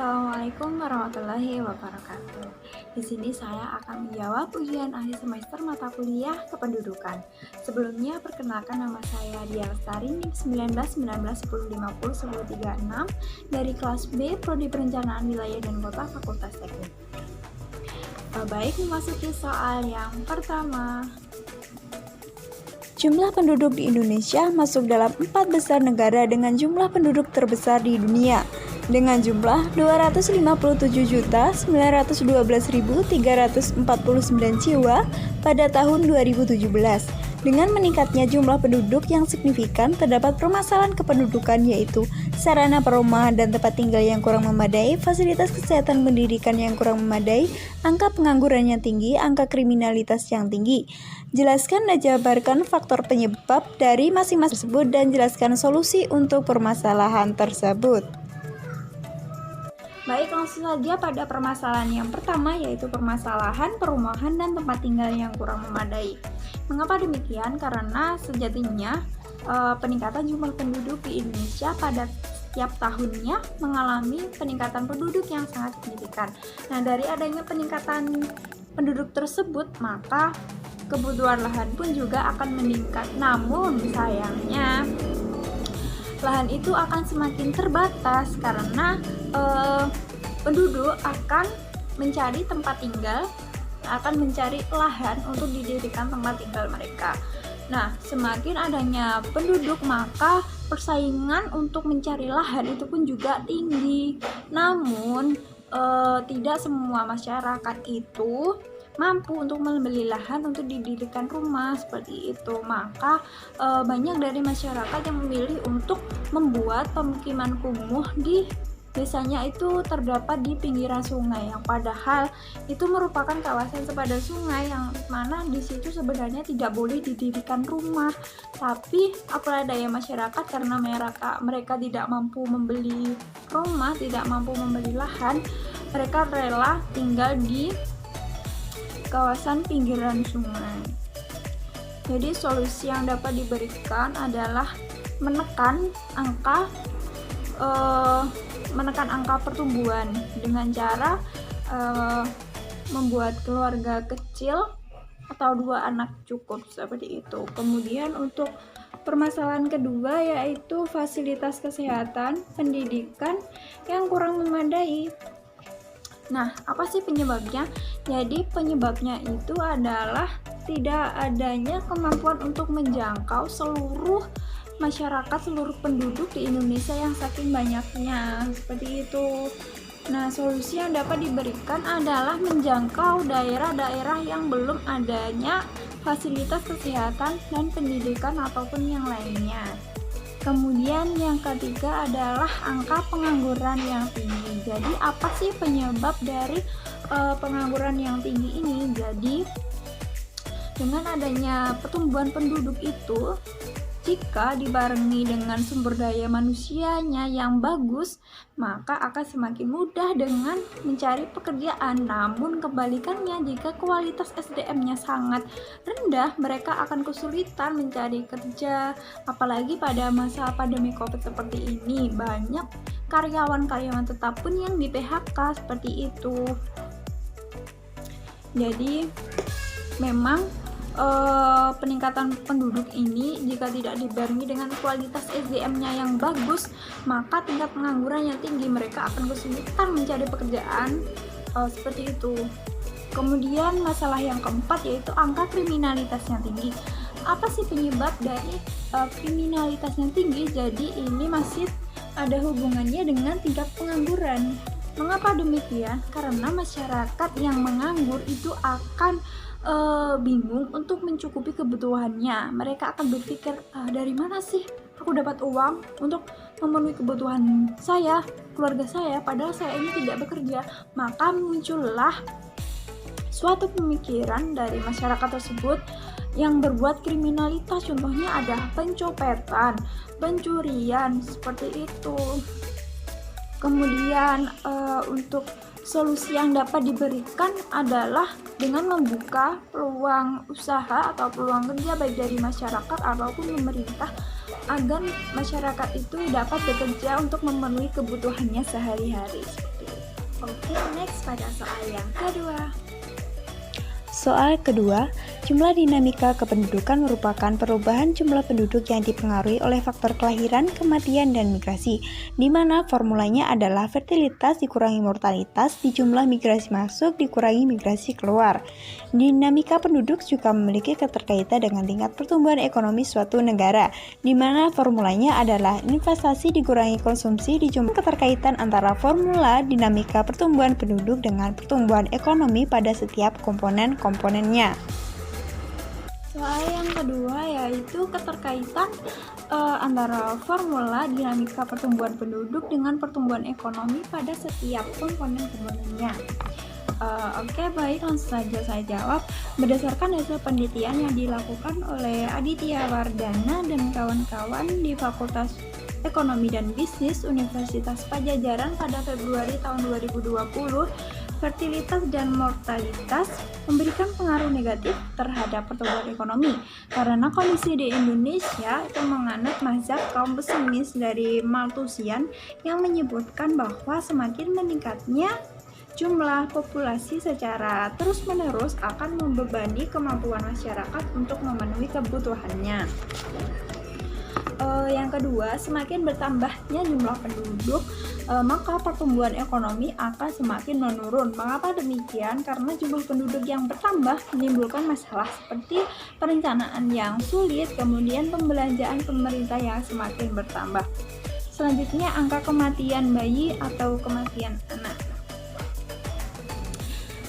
Assalamualaikum warahmatullahi wabarakatuh. Di sini saya akan menjawab ujian akhir semester mata kuliah kependudukan. Sebelumnya perkenalkan, nama saya Dia Lestari, NIM 19 1050 dari kelas B Prodi Perencanaan Wilayah dan Kota Fakultas Teknik. Baik, memasuki soal yang pertama. Jumlah penduduk di Indonesia masuk dalam 4 besar negara dengan jumlah penduduk terbesar di dunia, dengan jumlah 257.912.349 jiwa pada tahun 2017. Dengan meningkatnya jumlah penduduk yang signifikan, terdapat permasalahan kependudukan, yaitu sarana perumahan dan tempat tinggal yang kurang memadai, fasilitas kesehatan pendidikan yang kurang memadai, angka pengangguran yang tinggi, angka kriminalitas yang tinggi. Jelaskan dan jabarkan faktor penyebab dari masing-masing tersebut dan jelaskan solusi untuk permasalahan tersebut. Baik, langsung saja pada permasalahan yang pertama, yaitu permasalahan perumahan dan tempat tinggal yang kurang memadai. Mengapa demikian? Karena sejatinya peningkatan jumlah penduduk di Indonesia pada setiap tahunnya mengalami peningkatan penduduk yang sangat signifikan. Nah, dari adanya peningkatan penduduk tersebut, maka kebutuhan lahan pun juga akan meningkat. Namun sayangnya lahan itu akan semakin terbatas karena penduduk akan mencari tempat tinggal, akan mencari lahan untuk didirikan tempat tinggal mereka. Nah, semakin adanya penduduk, maka persaingan untuk mencari lahan itu pun juga tinggi. Namun tidak semua masyarakat itu mampu untuk membeli lahan untuk didirikan rumah seperti itu. Maka banyak dari masyarakat yang memilih untuk membuat pemukiman kumuh di desanya itu terdapat di pinggiran sungai, yang padahal itu merupakan kawasan sepadan sungai yang mana di situ sebenarnya tidak boleh didirikan rumah. Tapi apalah daya masyarakat, karena mereka tidak mampu membeli rumah, tidak mampu membeli lahan, mereka rela tinggal di kawasan pinggiran sungai. Jadi solusi yang dapat diberikan adalah menekan angka pertumbuhan dengan cara membuat keluarga kecil atau 2 anak cukup seperti itu. Kemudian untuk permasalahan kedua, yaitu fasilitas kesehatan pendidikan yang kurang memadai. Nah, apa sih penyebabnya? Jadi penyebabnya itu adalah tidak adanya kemampuan untuk menjangkau seluruh masyarakat, seluruh penduduk di Indonesia yang saking banyaknya, seperti itu. Nah, solusi yang dapat diberikan adalah menjangkau daerah-daerah yang belum adanya fasilitas kesehatan dan pendidikan ataupun yang lainnya. Kemudian yang ketiga adalah angka pengangguran yang tinggi. Jadi apa sih penyebab dari pengangguran yang tinggi ini? Jadi dengan adanya pertumbuhan penduduk itu, jika dibarengi dengan sumber daya manusianya yang bagus, maka akan semakin mudah dengan mencari pekerjaan. Namun kebalikannya, jika kualitas SDM-nya sangat rendah, mereka akan kesulitan mencari kerja. Apalagi pada masa pandemi COVID seperti ini, banyak karyawan-karyawan tetap pun yang di PHK seperti itu. Jadi memang peningkatan penduduk ini jika tidak dibarengi dengan kualitas SDM-nya yang bagus, maka tingkat pengangguran yang tinggi, mereka akan kesulitan mencari pekerjaan seperti itu. Kemudian masalah yang keempat, yaitu angka kriminalitas yang tinggi. Apa sih penyebab dari kriminalitas yang tinggi? Jadi ini masih ada hubungannya dengan tingkat pengangguran. Mengapa demikian? Karena masyarakat yang menganggur itu akan bingung untuk mencukupi kebutuhannya. Mereka akan berpikir, dari mana sih aku dapat uang untuk memenuhi kebutuhan saya, keluarga saya, padahal saya ini tidak bekerja. Maka muncullah suatu pemikiran dari masyarakat tersebut yang berbuat kriminalitas. Contohnya ada pencopetan, pencurian, seperti itu. Kemudian untuk solusi yang dapat diberikan adalah dengan membuka peluang usaha atau peluang kerja baik dari masyarakat ataupun pemerintah, agar masyarakat itu dapat bekerja untuk memenuhi kebutuhannya sehari-hari seperti itu. Oke, next pada soal yang kedua. Soal kedua, jumlah dinamika kependudukan merupakan perubahan jumlah penduduk yang dipengaruhi oleh faktor kelahiran, kematian, dan migrasi, di mana formulanya adalah fertilitas dikurangi mortalitas di jumlah migrasi masuk dikurangi migrasi keluar. Dinamika penduduk juga memiliki keterkaitan dengan tingkat pertumbuhan ekonomi suatu negara, di mana formulanya adalah investasi dikurangi konsumsi di jumlah keterkaitan antara formula dinamika pertumbuhan penduduk dengan pertumbuhan ekonomi pada setiap komponennya. Soal yang kedua yaitu keterkaitan antara formula dinamika pertumbuhan penduduk dengan pertumbuhan ekonomi pada setiap komponennya. Oke, baik, langsung saja saya jawab. Berdasarkan hasil penelitian yang dilakukan oleh Aditya Wardana dan kawan-kawan di Fakultas Ekonomi dan Bisnis Universitas Padjadjaran pada Februari tahun 2020, fertilitas dan mortalitas memberikan pengaruh negatif terhadap pertumbuhan ekonomi karena kondisi di Indonesia itu menganut mazhab kaum pesimis dari Malthusian yang menyebutkan bahwa semakin meningkatnya jumlah populasi secara terus-menerus akan membebani kemampuan masyarakat untuk memenuhi kebutuhannya. Yang kedua, semakin bertambahnya jumlah penduduk, maka pertumbuhan ekonomi akan semakin menurun. Mengapa demikian? Karena jumlah penduduk yang bertambah menimbulkan masalah seperti perencanaan yang sulit, kemudian pembelanjaan pemerintah yang semakin bertambah. Selanjutnya, angka kematian bayi atau kematian anak.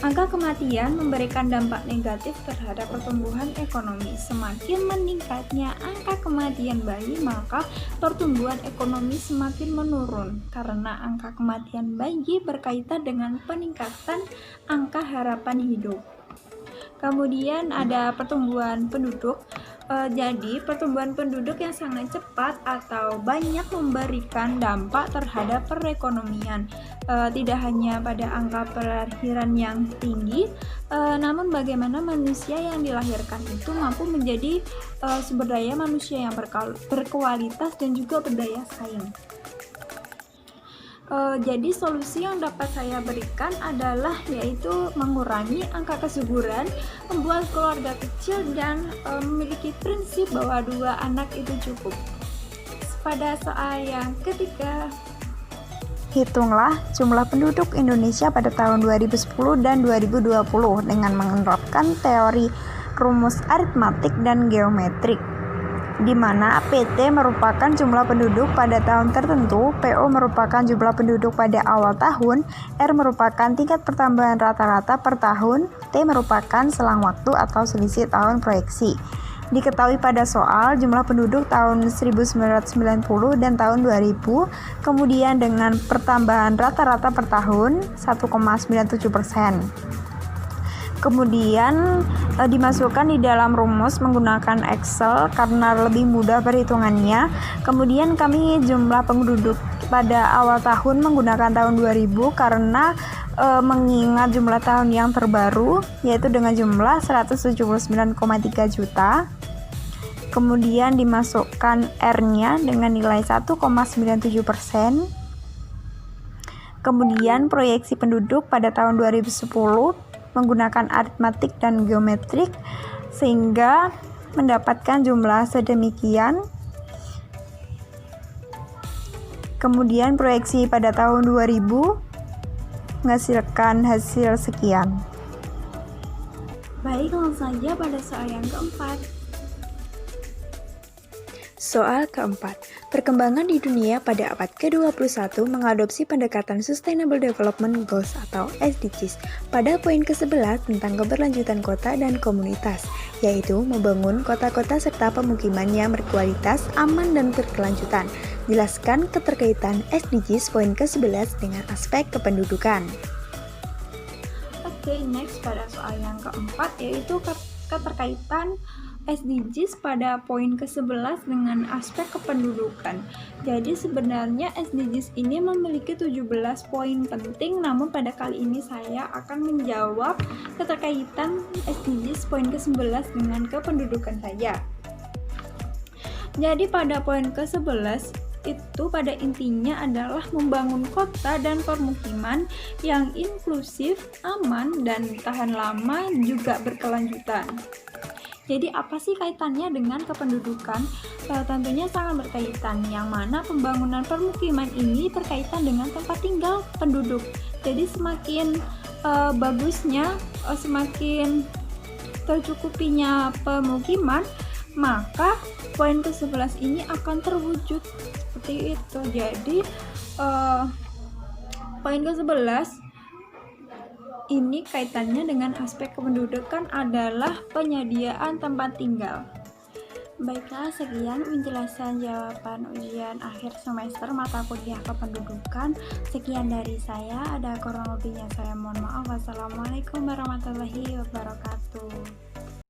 Angka kematian memberikan dampak negatif terhadap pertumbuhan ekonomi. Semakin meningkatnya angka kematian bayi, maka pertumbuhan ekonomi semakin menurun karena angka kematian bayi berkaitan dengan peningkatan angka harapan hidup. Kemudian ada pertumbuhan penduduk. Jadi pertumbuhan penduduk yang sangat cepat atau banyak memberikan dampak terhadap perekonomian. Tidak hanya pada angka kelahiran yang tinggi, namun bagaimana manusia yang dilahirkan itu mampu menjadi sumber daya manusia yang berkualitas dan juga berdaya saing. Jadi solusi yang dapat saya berikan adalah yaitu mengurangi angka kesuburan, membuat keluarga kecil dan memiliki prinsip bahwa 2 anak itu cukup. Pada soal yang ketiga, hitunglah jumlah penduduk Indonesia pada tahun 2010 dan 2020 dengan menerapkan teori rumus aritmatik dan geometrik, di mana PT merupakan jumlah penduduk pada tahun tertentu, PO merupakan jumlah penduduk pada awal tahun, R merupakan tingkat pertambahan rata-rata per tahun, T merupakan selang waktu atau selisih tahun proyeksi. Diketahui pada soal jumlah penduduk tahun 1990 dan tahun 2000, kemudian dengan pertambahan rata-rata per tahun 1,97%. Kemudian dimasukkan di dalam rumus menggunakan Excel karena lebih mudah perhitungannya. Kemudian kami jumlah penduduk pada awal tahun menggunakan tahun 2000 karena mengingat jumlah tahun yang terbaru yaitu dengan jumlah 179,3 juta. Kemudian dimasukkan R-nya dengan nilai 1,97%. Kemudian proyeksi penduduk pada tahun 2010 menggunakan aritmatik dan geometrik sehingga mendapatkan jumlah sedemikian. Kemudian proyeksi pada tahun 2000 menghasilkan hasil sekian. baik, langsung saja pada soal yang keempat. Soal keempat, perkembangan di dunia pada abad ke-21 mengadopsi pendekatan Sustainable Development Goals atau SDGs pada poin ke-11 tentang keberlanjutan kota dan komunitas, yaitu membangun kota-kota serta pemukiman yang berkualitas, aman, dan berkelanjutan. Jelaskan keterkaitan SDGs poin ke-11 dengan aspek kependudukan. Oke, next pada soal yang keempat yaitu keterkaitan SDGs pada poin ke-11 dengan aspek kependudukan. Jadi sebenarnya SDGs ini memiliki 17 poin penting, namun pada kali ini saya akan menjawab keterkaitan SDGs poin ke-11 dengan kependudukan saja. Jadi pada poin ke-11 itu pada intinya adalah membangun kota dan permukiman yang inklusif, aman, dan tahan lama juga berkelanjutan. Jadi apa sih kaitannya dengan kependudukan? Tentunya sangat berkaitan, yang mana pembangunan permukiman ini berkaitan dengan tempat tinggal penduduk. Jadi semakin bagusnya, semakin tercukupinya pemukiman, maka poin ke-11 ini akan terwujud seperti itu. Jadi poin ke-11 ini kaitannya dengan aspek kependudukan adalah penyediaan tempat tinggal. Baiklah, sekian penjelasan jawaban ujian akhir semester mata kuliah kependudukan. Sekian dari saya, ada kurang lebihnya saya mohon maaf. Wassalamualaikum warahmatullahi wabarakatuh.